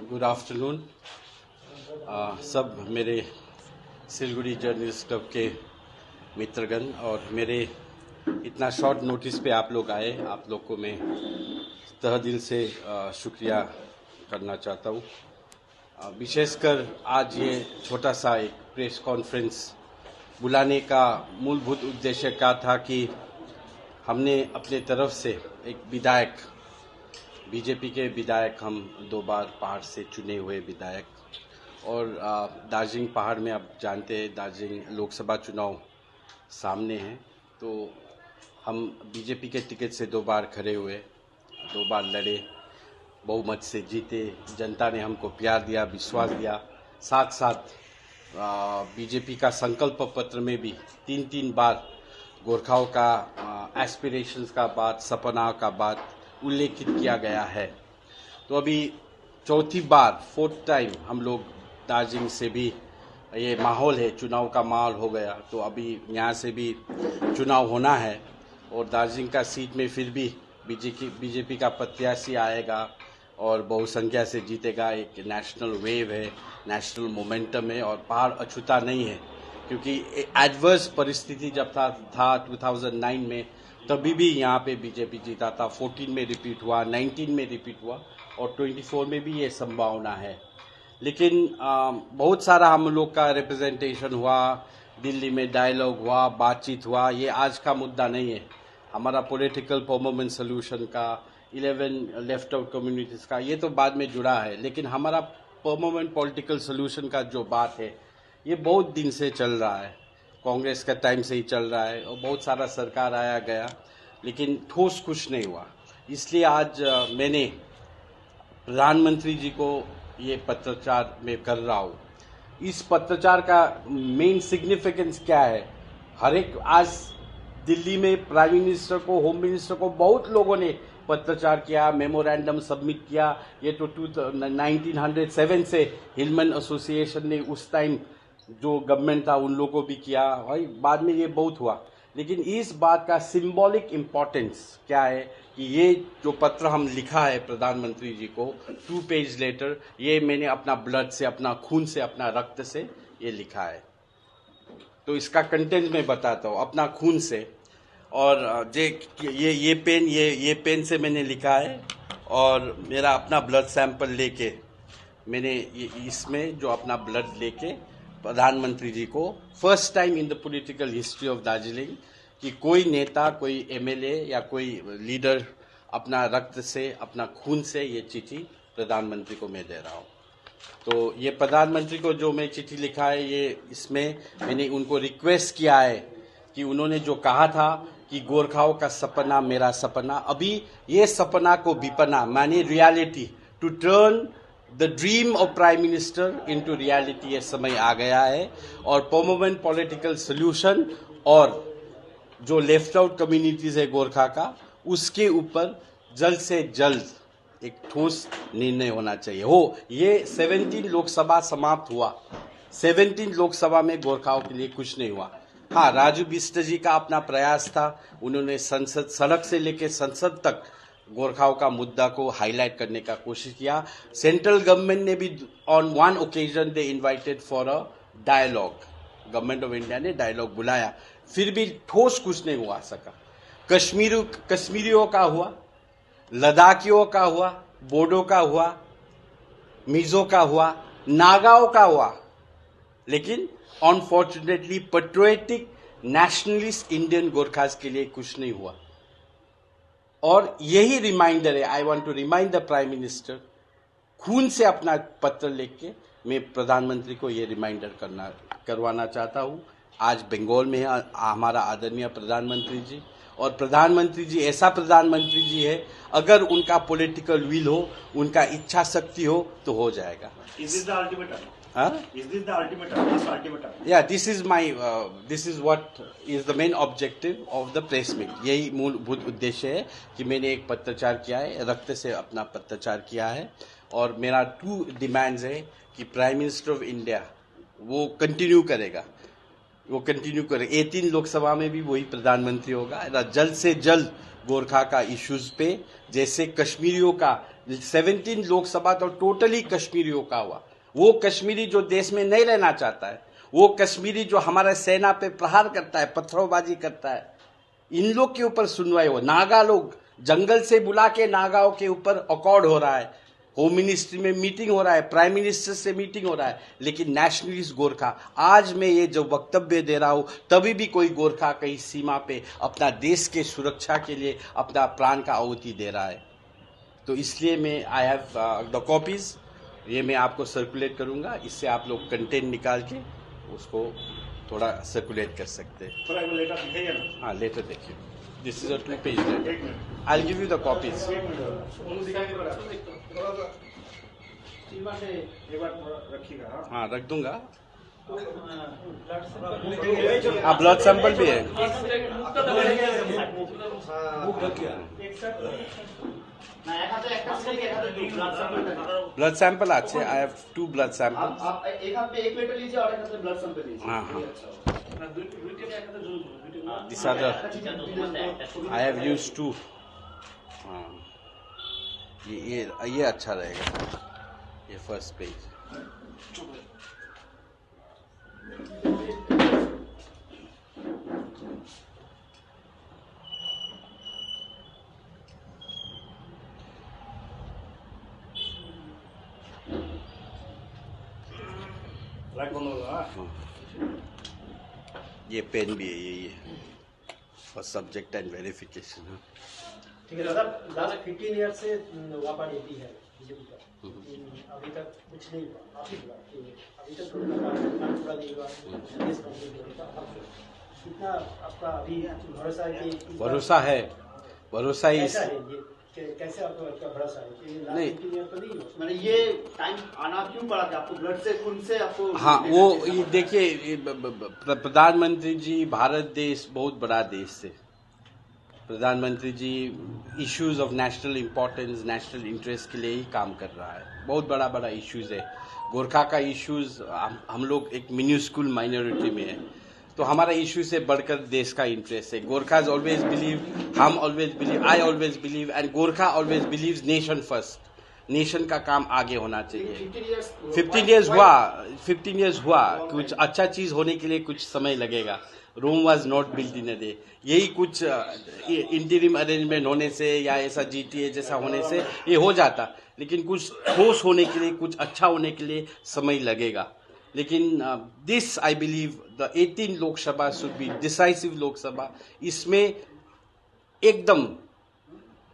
Good afternoon सब मेरे Siliguri journalist club के मित्रगण और मेरे इतना शॉर्ट नोटिस पे आप लोग आए, आप लोग को मैं तहे दिल से शुक्रिया करना चाहता हूँ। विशेषकर आज ये छोटा सा एक प्रेस कॉन्फ्रेंस बुलाने का मूलभूत उद्देश्य क्या था कि हमने अपने तरफ से एक विधायक, बीजेपी के विधायक, हम 2 बार पहाड़ से चुने हुए विधायक, और दार्जिलिंग पहाड़ में आप जानते हैं दार्जिलिंग लोकसभा चुनाव सामने हैं, तो हम बीजेपी के टिकट से 2 बार खड़े हुए, 2 बार लड़े, बहुमत से जीते। जनता ने हमको प्यार दिया, विश्वास दिया। साथ साथ बीजेपी का संकल्प पत्र में भी 3 बार गोरखाओं का एस्पिरेशंस का बात, सपना का बात उल्लेखित किया गया है। तो अभी चौथी बार, 4th टाइम हम लोग दार्जिलिंग से भी, ये माहौल है, चुनाव का माहौल हो गया, तो अभी यहाँ से भी चुनाव होना है और दार्जिलिंग का सीट में फिर भी बीजेपी का प्रत्याशी आएगा और बहुसंख्या से जीतेगा। एक नेशनल वेव है, नेशनल मोमेंटम है और पहाड़ अछूता नहीं है, क्योंकि एडवर्स परिस्थिति जब था 2009 में, तभी भी यहाँ पे बीजेपी जीता था। 14 में रिपीट हुआ, 19 में रिपीट हुआ और 24 में भी ये संभावना है। लेकिन बहुत सारा हम लोग का रिप्रेजेंटेशन हुआ, दिल्ली में डायलॉग हुआ, बातचीत हुआ, ये आज का मुद्दा नहीं है। हमारा पॉलिटिकल परमानेंट सोल्यूशन का, 11 लेफ्ट आउट कम्युनिटीज़ का, ये तो बाद में जुड़ा है, लेकिन हमारा परमानेंट पॉलिटिकल सोल्यूशन का जो बात है, ये बहुत दिन से चल रहा है, कांग्रेस का टाइम से ही चल रहा है और बहुत सारा सरकार आया गया, लेकिन ठोस कुछ नहीं हुआ। इसलिए आज मैंने प्रधानमंत्री जी को ये पत्राचार में कर रहा हूँ। इस पत्राचार का मेन सिग्निफिकेंस क्या है? हर एक आज दिल्ली में प्राइम मिनिस्टर को, होम मिनिस्टर को बहुत लोगों ने पत्राचार किया, मेमोरेंडम सबमिट किया। ये तो 1907 से हिलमन एसोसिएशन ने उस टाइम जो गवर्नमेंट था उन लोगों को भी किया भाई, बाद में ये बहुत हुआ। लेकिन इस बात का सिंबॉलिक इम्पोर्टेंस क्या है कि ये जो पत्र हम लिखा है प्रधानमंत्री जी को, 2 पेज लेटर, ये मैंने अपना ब्लड से, अपना खून से, अपना रक्त से ये लिखा है। तो इसका कंटेंट मैं बताता हूँ, अपना खून से। और ये पेन से मैंने लिखा है और मेरा अपना ब्लड सैंपल लेके मैंने इसमें जो अपना ब्लड लेके प्रधानमंत्री जी को, first time in the political history of Darjeeling कि कोई नेता, कोई एमएलए या कोई लीडर अपना रक्त से, अपना खून से ये चिट्ठी प्रधानमंत्री को मैं दे रहा हूँ। तो ये प्रधानमंत्री को जो मैं चिट्ठी लिखा है, ये इसमें मैंने उनको रिक्वेस्ट किया है कि उन्होंने जो कहा था कि गोरखाओं का सपना मेरा सपना, अभी ये सपना को विपना माने reality, to turn the dream of prime minister into reality, ये समय आ गया है। और परमानेंट पॉलिटिकल सोल्यूशन और जो लेफ्ट आउट कम्युनिटीज है गोरखा का, उसके ऊपर जल्द से जल्द एक ठोस निर्णय होना चाहिए। ये 17 लोकसभा समाप्त हुआ, 17 लोकसभा में गोरखाओं के लिए कुछ नहीं हुआ। हाँ, राजू बिष्ट जी का अपना प्रयास था, उन्होंने संसद, सड़क से लेकर संसद तक गोरखाओं का मुद्दा को हाईलाइट करने का कोशिश किया। सेंट्रल गवर्नमेंट ने भी on one occasion they invited for a dialogue, government of India ने डायलॉग बुलाया, फिर भी ठोस कुछ नहीं हुआ सका। कश्मीरियों का हुआ, लद्दाखियों का हुआ, बोडो का हुआ, मिजो का हुआ, नागाओं का हुआ, लेकिन unfortunately patriotic nationalist Indian Gorkhas के लिए कुछ नहीं हुआ। और यही रिमाइंडर है, I want to remind the prime minister, खून से अपना पत्र लिख के मैं प्रधानमंत्री को ये रिमाइंडर करवाना चाहता हूँ। आज बंगाल में है हमारा आदरणीय प्रधानमंत्री जी, और प्रधानमंत्री जी ऐसा प्रधानमंत्री जी है, अगर उनका पॉलिटिकल विल हो, उनका इच्छा शक्ति हो तो हो जाएगा। Is this the ultimatum? Is this the ultimatum? Last ultimatum? Yeah, this is what is the main objective of the press meet. यही मूलभूत उद्देश्य है कि मैंने एक पत्राचार किया है, रक्त से अपना पत्राचार किया है, और मेरा 2 डिमांड्स है कि प्राइम मिनिस्टर ऑफ इंडिया वो कंटिन्यू करेगा, 18 लोकसभा में भी वही प्रधानमंत्री होगा। जल्द से जल्द गोरखा का इश्यूज पे, जैसे कश्मीरियों का 17 लोकसभा तो टोटली कश्मीरियों का हुआ। वो कश्मीरी जो देश में नहीं रहना चाहता है, वो कश्मीरी जो हमारा सेना पे प्रहार करता है, पत्थरबाजी करता है, इन लोग के ऊपर सुनवाई हो। नागा लोग जंगल से बुला के नागाओं के ऊपर अकॉर्ड हो रहा है, होम मिनिस्ट्री में मीटिंग हो रहा है, प्राइम मिनिस्टर से मीटिंग हो रहा है, लेकिन नेशनलिस्ट गोरखा, आज मैं ये जो वक्तव्य दे रहा हूं तभी भी कोई गोरखा कहीं सीमा पे अपना देश के सुरक्षा के लिए अपना प्राण का आहुति दे रहा है। तो इसलिए मैं आई हैव द कॉपीज, ये मैं आपको सर्कुलेट करूंगा, इससे आप लोग कंटेंट निकाल के उसको थोड़ा सर्कुलेट कर सकते हैं। थोड़ा एक लेटर दिखाइए ना। हाँ, लेटर देखिए, this is a 2 page letter, एक minute, I will give you the copies. एक मिनट, एक बार थोड़ा रखिएगा। हाँ, रख दूंगा। हाँ, हाँ, ब्लड सैंपल भी है। ब्लड सैंपल अच्छे, आई हैव 2 ब्लड सैंपल। आप एक हाथ में 1 लीटर लीजिए और एक हाथ में ब्लड सैंपल लीजिए। हाँ, हाँ। This are the I have used 2। हाँ, ये अच्छा रहेगा, ये फर्स्ट पेज। लाइट बंद होगा। ये पेन भी है, ये फॉर सब्जेक्ट एंड वेरिफिकेशन। ठीक है दादा, लास्ट 15 ईयर से वापा नीति है बीजेपी का, अभी तक कुछ नहीं हुआ। आप ही बोला कि अभी तक पूरा नहीं हुआ, देश कंप्लीट होने का कितना आपका अभी भरोसा है कि भरोसा है कैसा है ये, कैसे आपका भरोसा है कि लास्ट 15 ईयर तो नहीं हुआ? मैंने ये टाइम आना क्यों पड़ा था आपको? ब्लड से, खून से आपको? हाँ, वो ये देखिए, प्रधानमंत्री जी, भारत देश बहुत बड़ा देश है। प्रधानमंत्री ji issues of national importance, national interest के लिए ही काम कर रहा है। बहुत बड़ा बड़ा इश्यूज है। गोरखा का इश्यूज, हम लोग एक मिन्यूस्कुल माइनॉरिटी में है, तो हमारा इश्यू से बढ़कर देश का इंटरेस्ट है। गोरखाज ऑलवेज बिलीव, हम always believe, I always believe and Gorkha always believes nation first. Nation का काम आगे होना चाहिए। 15 इयर्स हुआ, कुछ अच्छा चीज होने के लिए कुछ समय लगेगा। Rome was not built in a day. यही कुछ इंटरिम अरेंजमेंट होने से या ऐसा GTA जैसा होने से ये हो जाता, लेकिन कुछ ठोस होने के लिए, कुछ अच्छा होने के लिए समय लगेगा। लेकिन this I believe the 18 Lok Sabha should be decisive Lok Sabha. इसमें एकदम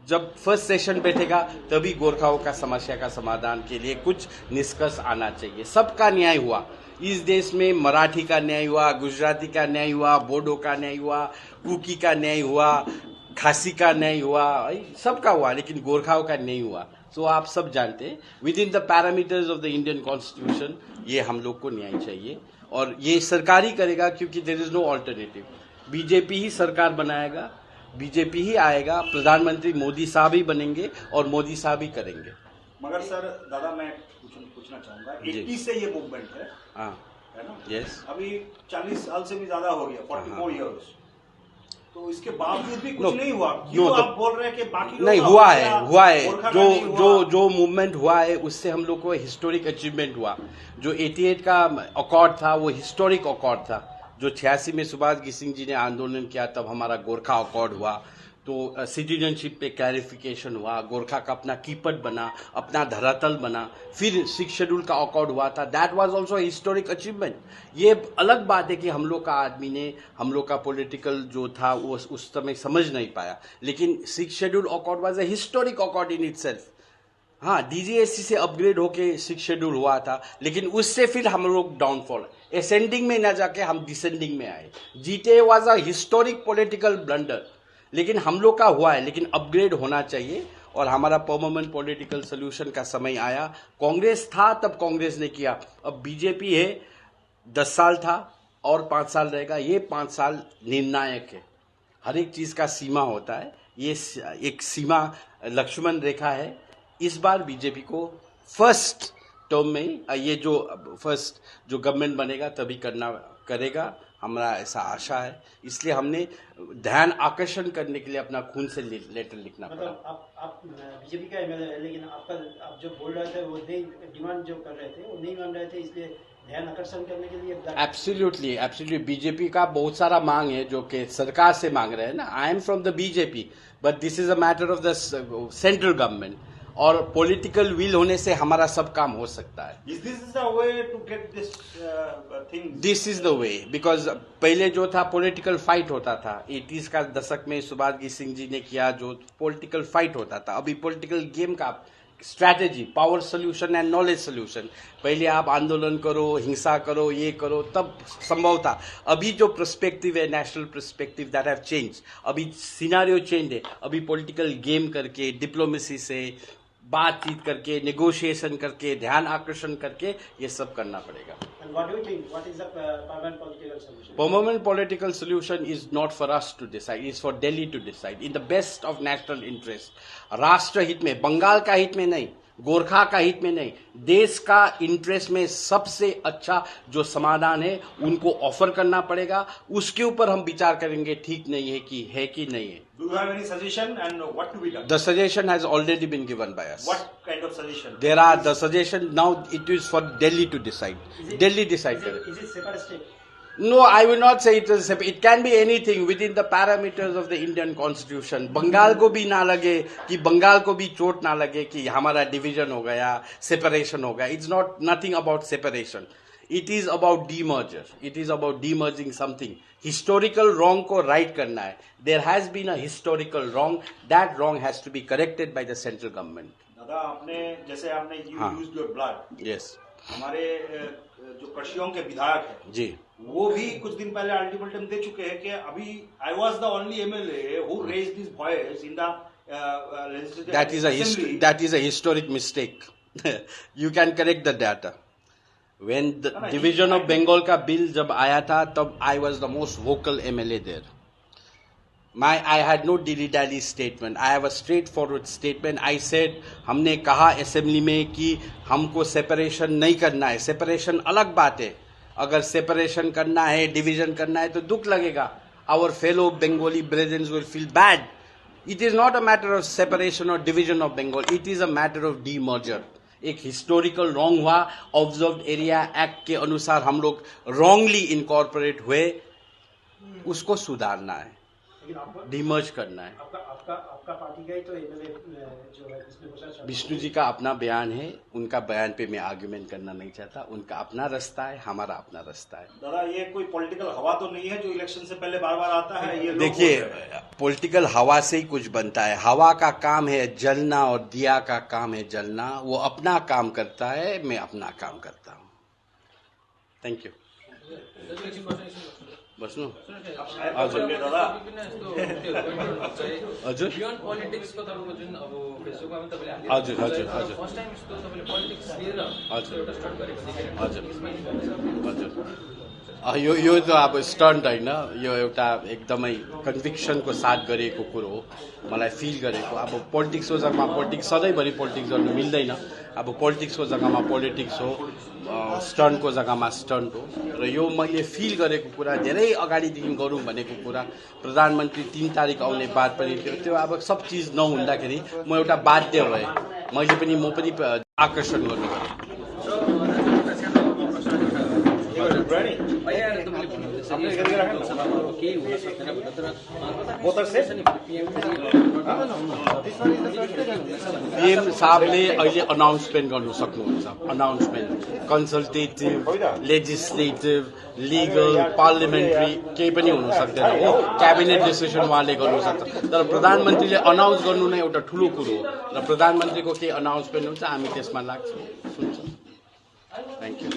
जब फर्स्ट सेशन बैठेगा तभी गोरखाओं का समस्या का समाधान के लिए कुछ निष्कर्ष आना चाहिए। सबका न्याय हुआ इस देश में, मराठी का न्याय हुआ, गुजराती का न्याय हुआ, बोडो का न्याय हुआ, कुकी का न्याय हुआ, खासी का न्याय हुआ, सबका हुआ, लेकिन गोरखाओं का नहीं हुआ। तो आप सब जानते हैं, with in the parameters of the Indian constitution ये हम लोग को न्याय चाहिए, और ये सरकार ही करेगा, क्योंकि there is no alternative. BJP ही सरकार बनाएगा, बीजेपी ही आएगा, प्रधानमंत्री मोदी साहब ही बनेंगे और मोदी साहब ही करेंगे। मगर सर दादा, मैं पूछना चाहूंगा, 80 से ये मूवमेंट है, हाँ, है ना? यस। अभी 40 साल से भी ज्यादा हो गया, 44 इयर्स, तो इसके बावजूद भी कुछ नहीं हुआ। क्यों आप बोल रहे हैं कि बाकी लोग नहीं का हुआ गोरखा है। का नहीं हुआ? जो मूवमेंट हुआ है उससे हम लोग को हिस्टोरिक अचीवमेंट हुआ। जो 88 का अकॉर्ड था वो हिस्टोरिक अकॉर्ड था। जो 86 में सुभाष सिंह जी ने आंदोलन किया, तब हमारा गोरखा अकॉर्ड हुआ। तो सिटीजनशिप पे क्लैरिफिकेशन हुआ, गोरखा का अपना कीपट बना, अपना धरातल बना, फिर 6 शेड्यूल का अकॉर्ड हुआ था। That was also historic achievement. ये अलग बात है कि हम लोग का आदमी ने, हम लोग का पॉलिटिकल जो था वो उस समय समझ नहीं पाया, लेकिन 6 schedule accord was a historic accord in itself. हाँ, DGSC से अपग्रेड होके 6 शेड्यूल हुआ था, लेकिन उससे फिर हम लोग डाउनफॉल, असेंडिंग में ना जाके हम डिसेंडिंग में आए। GTA was a historic political blunder, लेकिन हम लोग का हुआ है, लेकिन अपग्रेड होना चाहिए, और हमारा परमानेंट पॉलिटिकल सोल्यूशन का समय आया। कांग्रेस था तब कांग्रेस ने किया, अब बीजेपी है, 10 साल था और 5 साल रहेगा। ये 5 साल निर्णायक है, हर एक चीज का सीमा होता है, ये एक सीमा लक्ष्मण रेखा है। इस बार बीजेपी को फर्स्ट टर्म में, ये जो फर्स्ट जो गवर्नमेंट बनेगा तभी करेगा। हमारा ऐसा आशा है, इसलिए हमने ध्यान आकर्षण करने के लिए अपना खून से लेटर लिखना पड़ा। मतलब आप बीजेपी का एमएलए है, लेकिन आप जो बोल रहे थे वो नहीं, डिमांड जो कर रहे थे वो नहीं मान रहे थे, इसलिए ध्यान आकर्षण करने के लिए एब्सोल्युटली बीजेपी का बहुत सारा मांग है जो कि सरकार से मांग रहे हैं ना। I am from the BJP, but this is a matter of the central government, और पॉलिटिकल विल होने से हमारा सब काम हो सकता है। Is this the way to get this thing? This is the way, because पहले जो था पॉलिटिकल फाइट होता था, 80s का दशक में सुभाष सिंह जी ने किया, जो पॉलिटिकल फाइट होता था। अभी पॉलिटिकल गेम का strategy, power solution and knowledge solution. पहले आप आंदोलन करो, हिंसा करो, ये करो, तब संभव था। अभी जो पर्सपेक्टिव है, national perspective, that have change. अभी सिनारियो चेंज है। अभी पॉलिटिकल गेम करके, डिप्लोमेसी से बातचीत करके, नेगोशिएशन करके, ध्यान आकर्षण करके ये सब करना पड़ेगा। And what do you think? What is the permanent political solution? Permanent political solution is not for us to decide, it's for Delhi to decide in the best of national interest. राष्ट्र हित में, बंगाल का हित में नहीं, गोरखा का हित में नहीं, देश का इंटरेस्ट में सबसे अच्छा जो समाधान है उनको ऑफर करना पड़ेगा। उसके ऊपर हम विचार करेंगे ठीक नहीं है कि नहीं है। Do you have any suggestion and what to be done? The suggestion has already been given by us. What kind of suggestion? There are the suggestion, now it is for Delhi to decide. Delhi decide करे। Is it separate state? No, I will not say it is separate. It can be anything within the parameters of the Indian Constitution. Bengal को भी ना लगे कि बंगाल को भी चोट ना लगे कि हमारा डिवीजन हो गया, सेपरेशन हो गया। It's not nothing about separation. It is about demerger. It is about demerging something. Historical wrong को right करना है. There has been a historical wrong. That wrong has to be corrected by the central government. दादा, आपने used your blood. Yes. हमारे जो कशियों के विधायक है जी, वो भी कुछ दिन पहले अल्टीमेटम दे चुके हैं कि अभी I was the only MLA who raised this voice in the legislative that is a historic mistake. You can correct the data. When the division of Bengal का bill जब आया था, तब I was the most vocal MLA there. I had no dilly-dally statement. I have a straightforward statement. I said, हमने कहा assembly में कि हमको सेपरेशन नहीं करना है। सेपरेशन अलग बात है। अगर सेपरेशन करना है, डिवीजन करना है तो दुख लगेगा। Our fellow Bengali brethren will feel bad. It is not a matter of separation or division of Bengal. It is a matter of demerger. एक हिस्टोरिकल रॉन्ग हुआ, ऑब्जर्व्ड एरिया एक्ट के अनुसार हम लोग रॉन्गली इनकॉर्पोरेट हुए, उसको सुधारना है, डिमर्ज करना है। आपका पार्टी का ही तो एमएलए जो है विष्णु जी का अपना बयान है, उनका बयान पे मैं आर्ग्यूमेंट करना नहीं चाहता। उनका अपना रास्ता है, हमारा अपना रास्ता है। दादा, ये कोई पॉलिटिकल हवा तो नहीं है जो इलेक्शन से पहले बार बार आता है? ये देखिए, पॉलिटिकल हवा से ही कुछ बनता है। हवा का काम है जलना और दिया का काम है जलना। वो अपना काम करता है, मैं अपना काम करता हूँ। Thank you. बस्नु हजुर हजुर बियोन्ड पोलिटिक्सको तपाईको जुन अब फेसबुकमा पनि तपाईले हजुर हजुर हजुर फर्स्ट टाइम यस्तो तपाईले पोलिटिक्स लिएर हजुर एउटा स्टार्ट गरेको देखेर हजुर यो त अब स्टन्ट होइन, यो एउटा एकदमै कन्भिक्सनको साथ गरिएको कुरो हो। मलाई फिल गरेको, अब पोलिटिक्सको जग्गामा पोलिटिक्स, सधैँभरि पोलिटिक्स गर्नु मिल्दैन। अब पोलिटिक्सको जग्गामा पोलिटिक्स हो, स्टन्टको जग्गामा स्टन्ट हो। र यो मैले फिल गरेको कुरा, धेरै अगाडिदेखि गरौँ भनेको कुरा, प्रधानमन्त्री 3 तारिक आउने बात पनि थियो। त्यो अब सब चिज नहुँदाखेरि म एउटा बाध्य भएँ, म पनि आकर्षण गर्नु पऱ्यो। पीएम साहबले अहिले अनाउन्समेन्ट गर्नु सक्नुहुन्छ। Announcement consultative, legislative, legal, parliamentary केही पनि हुन सक्दैन हो। क्याबिनेट डिसिसन उहाँले गर्नु सक्छ, तर प्रधानमन्त्रीले अनाउन्स गर्नु नै एउटा ठुलो कुरो हो। र प्रधानमन्त्रीको केही अनाउन्समेन्ट हुन्छ, हामी त्यसमा लाग्छौँ, सुन्छौँ। Thank you.